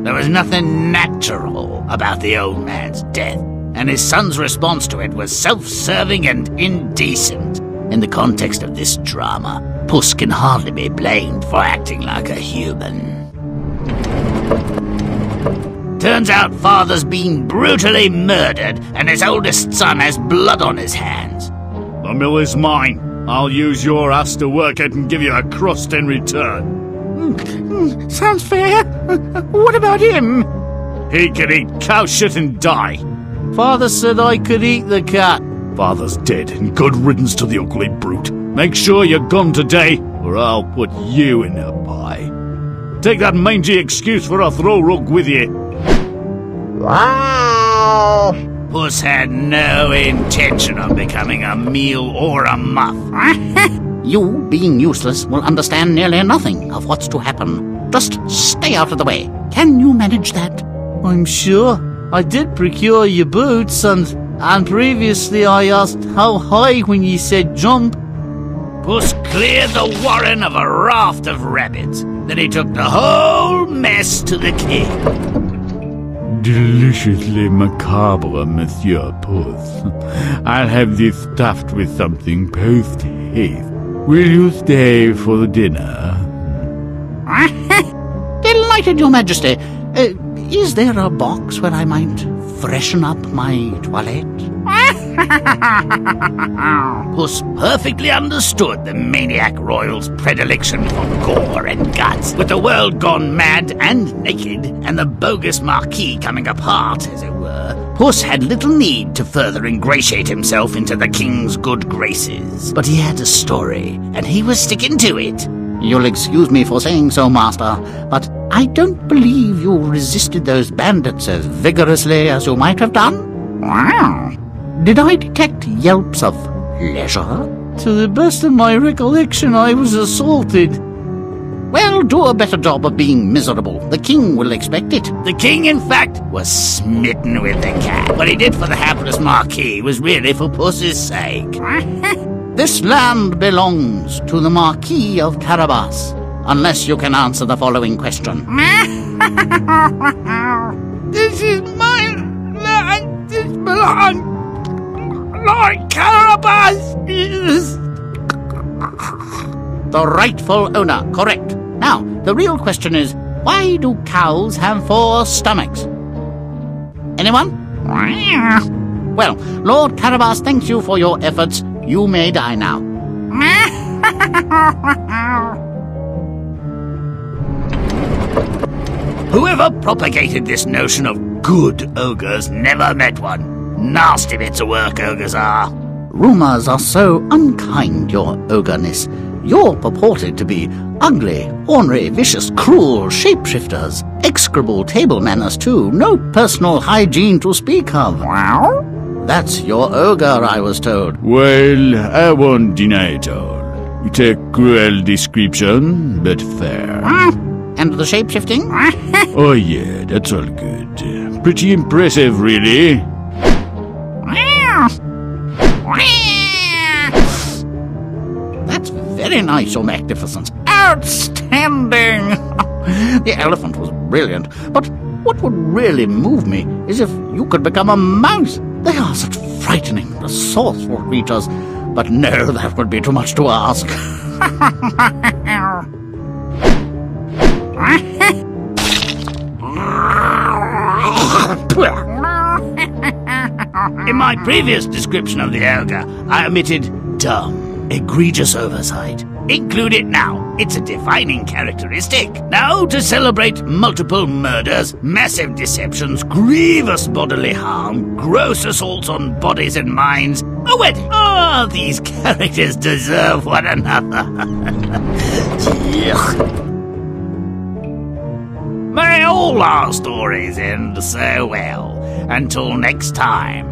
There was nothing natural about the old man's death, and his son's response to it was self-serving and indecent. In the context of this drama, Puss can hardly be blamed for acting like a human. Turns out father's been brutally murdered, and his oldest son has blood on his hands. The mill is mine. I'll use your ass to work it and give you a crust in return. Sounds fair. What about him? He can eat cow shit and die. Father said I could eat the cat. Father's dead, and good riddance to the ugly brute. Make sure you're gone today, or I'll put you in a pie. Take that mangy excuse for a throw rug with you. Puss had no intention of becoming a meal or a muff. You, being useless, will understand nearly nothing of what's to happen. Just stay out of the way. Can you manage that? I'm sure. I did procure your boots, and previously I asked how high when you said jump. Puss cleared the warren of a raft of rabbits. Then he took the whole mess to the king. Deliciously macabre, Monsieur Puss. I'll have this stuffed with something post-haste. Will you stay for the dinner? Delighted, Your Majesty. Is there a box where I might freshen up my toilette? Puss perfectly understood the maniac royal's predilection for gore and guts. With the world gone mad and naked, and the bogus marquis coming apart, as it were, Puss had little need to further ingratiate himself into the king's good graces. But he had a story, and he was sticking to it. You'll excuse me for saying so, Master, but I don't believe you resisted those bandits as vigorously as you might have done. Wow. Did I detect yelps of leisure? To the best of my recollection, I was assaulted. Well, do a better job of being miserable. The king will expect it. The king, in fact, was smitten with the cat. What he did for the hapless marquis was really for Puss's sake. This land belongs to the Marquis of Carabas, unless you can answer the following question. This is my land. This belongs. Lord Carabas is the rightful owner, correct. Now, the real question is, why do cows have 4 stomachs? Anyone? Well, Lord Carabas thanks you for your efforts. You may die now. Whoever propagated this notion of good ogres never met one. Nasty bits of work ogres are. Rumours are so unkind, your ogreness. You're purported to be ugly, ornery, vicious, cruel shapeshifters. Execrable table manners, too. No personal hygiene to speak of. Wow. That's your ogre, I was told. Well, I won't deny it all. It's a cruel description, but fair. And the shape-shifting? Oh yeah, that's all good. Pretty impressive, really. That's very nice, Your Magnificence. Outstanding! The elephant was brilliant, but what would really move me is if you could become a mouse. They are such frightening, resourceful creatures. But no, that would be too much to ask. In my previous description of the ogre, I omitted dumb, egregious oversight. Include it now. It's a defining characteristic. Now, to celebrate multiple murders, massive deceptions, grievous bodily harm, gross assaults on bodies and minds, a wedding. Oh, these characters deserve one another. May all our stories end so well. Until next time.